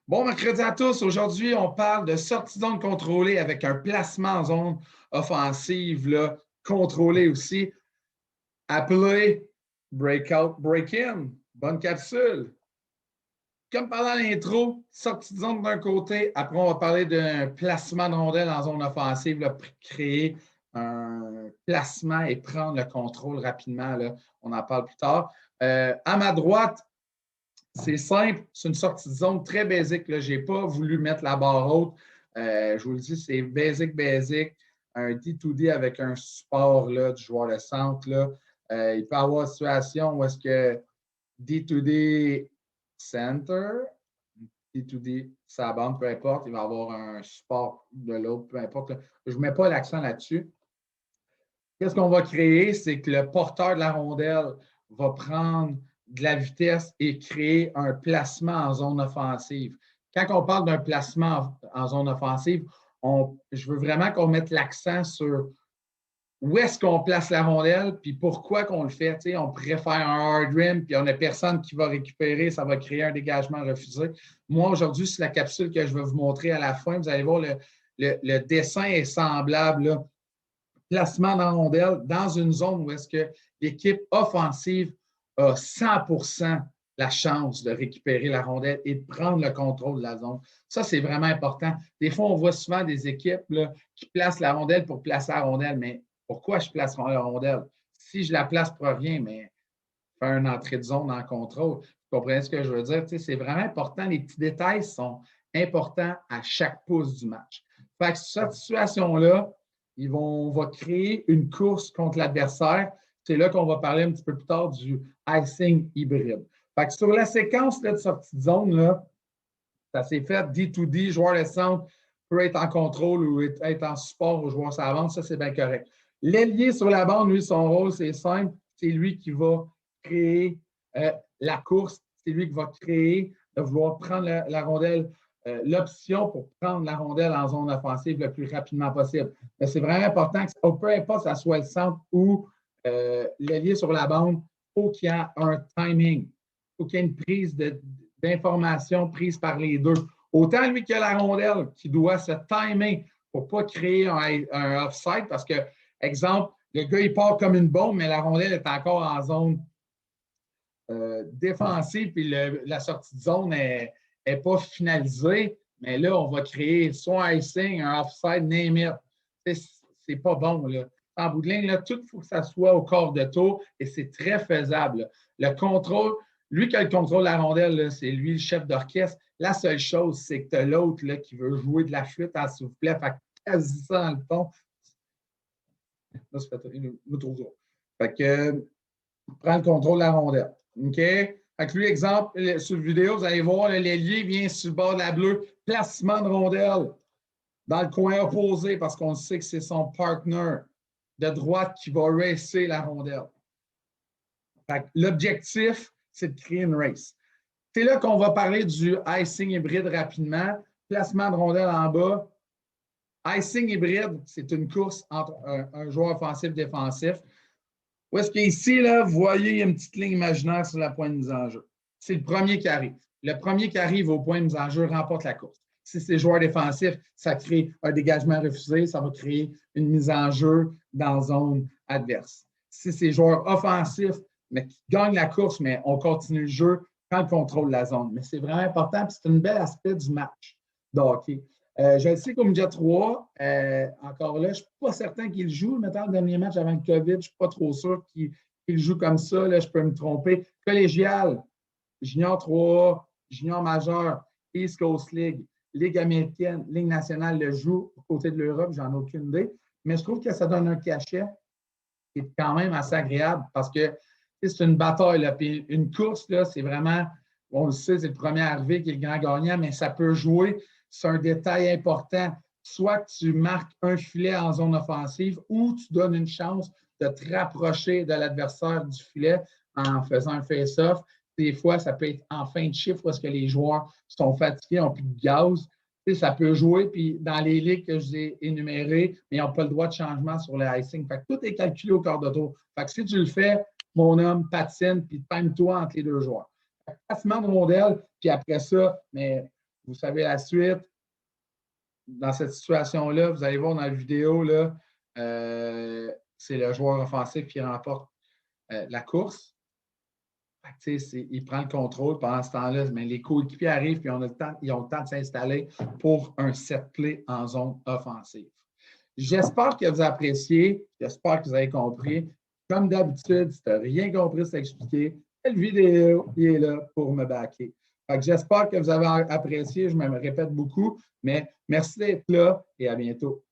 Bon mercredi à tous. Aujourd'hui, on parle de sortie de zone contrôlée avec un placement en zone offensive là, contrôlé aussi. Appelé breakout, break-in. Bonne capsule. Comme pendant l'intro, sortie de zone d'un côté. Après, on va parler d'un placement de rondelle en zone offensive là, pour créer un placement et prendre le contrôle rapidement. Là. On en parle plus tard. À ma droite, c'est simple, c'est une sortie de zone très basique. Je n'ai pas voulu mettre la barre haute. Je vous le dis, c'est basic, basic. Un D2D avec un support là, du joueur de centre. Là. Il peut y avoir une situation où est-ce que D2D center, D2D sa bande, peu importe, il va y avoir un support de l'autre, peu importe. Je ne mets pas l'accent là-dessus. Qu'est-ce qu'on va créer? C'est que le porteur de la rondelle va prendre de la vitesse et créer un placement en zone offensive. Quand on parle d'un placement en zone offensive, je veux vraiment qu'on mette l'accent sur où est-ce qu'on place la rondelle, puis pourquoi qu'on le fait. T'sais, on préfère un hard rim, puis on n'a personne qui va récupérer, ça va créer un dégagement refusé. Moi, aujourd'hui, c'est la capsule que je vais vous montrer à la fin. Vous allez voir, le dessin est semblable. Là. Placement dans la rondelle dans une zone où est-ce que l'équipe offensive a 100% la chance de récupérer la rondelle et de prendre le contrôle de la zone. Ça, c'est vraiment important. Des fois, on voit souvent des équipes là, qui placent la rondelle pour placer la rondelle, mais pourquoi je place la rondelle? Si je la place pour rien, mais faire une entrée de zone en contrôle, vous comprenez ce que je veux dire? C'est vraiment important. Les petits détails sont importants à chaque pouce du match. Fait que cette situation-là, on va créer une course contre l'adversaire. C'est là qu'on va parler un petit peu plus tard du icing hybride. Fait que sur la séquence là, de sortie de zone, là, ça s'est fait D2D, joueur de centre peut être en contrôle ou être en support aux joueurs sur la bande, ça c'est bien correct. L'ailier sur la bande, lui, son rôle, c'est simple, c'est lui qui va créer la course, c'est lui qui va créer, de vouloir prendre la rondelle, l'option pour prendre la rondelle en zone offensive le plus rapidement possible. Mais c'est vraiment important que, peu importe que ce soit le centre ou l'ailier sur la bande, il faut qu'il y ait un timing, il faut qu'il y ait une prise d'information prise par les deux. Autant lui qui a la rondelle qui doit se timer pour ne pas créer un offside parce que, exemple, le gars, il part comme une bombe, mais la rondelle est encore en zone défensive, puis la sortie de zone n'est pas finalisée. Mais là, on va créer soit un icing, un offside, name it. C'est pas bon, là. En bout de ligne, là, tout il faut que ça soit au quart de tour et c'est très faisable. Là. Le contrôle, lui qui a le contrôle de la rondelle, c'est lui le chef d'orchestre. La seule chose, c'est que tu as l'autre qui veut jouer de la flûte, s'il vous plaît. Fait quasi ça dans le fond. Là, ça fait trop gros. Fait que prends le contrôle de la rondelle. OK? Fait que lui, exemple, sur la vidéo, vous allez voir, l'ailier vient sur le bord de la bleue, placement de rondelle dans le coin opposé parce qu'on sait que c'est son partner de droite qui va racer la rondelle. L'objectif, c'est de créer une race. C'est là qu'on va parler du icing hybride rapidement. Placement de rondelle en bas. Icing hybride, c'est une course entre un joueur offensif-défensif. Où est-ce qu'ici, là, vous voyez, il y a une petite ligne imaginaire sur la pointe de mise en jeu. C'est le premier qui arrive. Le premier qui arrive au point de mise en jeu remporte la course. Si c'est joueur défensif, ça crée un dégagement refusé, ça va créer une mise en jeu dans la zone adverse. Si c'est joueur offensif, mais qui gagne la course, mais on continue le jeu, prend le contrôle de la zone. Mais c'est vraiment important, puis c'est un bel aspect du match de hockey. Je le sais qu'au Midget 3, encore là, je ne suis pas certain qu'il joue. Mettons, le dernier match avant le COVID, je ne suis pas trop sûr qu'il joue comme ça. Là, je peux me tromper. Collégial, Junior 3, Junior majeur, East Coast League, Ligue américaine, Ligue nationale le joue aux côtés de l'Europe, j'en ai aucune idée. Mais je trouve que ça donne un cachet qui est quand même assez agréable parce que c'est une bataille. Là. Puis une course, là, c'est vraiment, on le sait, c'est le premier arrivé qui est le grand gagnant, mais ça peut jouer. C'est un détail important. Soit que tu marques un filet en zone offensive ou tu donnes une chance de te rapprocher de l'adversaire du filet en faisant un face-off. Des fois, ça peut être en fin de chiffre parce que les joueurs sont fatigués, n'ont plus de gaz. Ça peut jouer, puis dans les ligues que je vous ai énumérées, mais ils n'ont pas le droit de changement sur le icing. Fait que tout est calculé au quart de tour. Fait que si tu le fais, mon homme, patine, puis time-toi entre les deux joueurs. Placement de rondelle, puis après ça, mais vous savez la suite. Dans cette situation-là, vous allez voir dans la vidéo, là, c'est le joueur offensif qui remporte la course. Il prend le contrôle pendant ce temps-là, mais les coéquipiers arrivent et ils ont le temps de s'installer pour un set play en zone offensive. J'espère que vous appréciez, j'espère que vous avez compris. Comme d'habitude, si tu n'as rien compris, c'est expliqué. Cette vidéo il est là pour me backer. J'espère que vous avez apprécié, je me répète beaucoup, mais merci d'être là et à bientôt.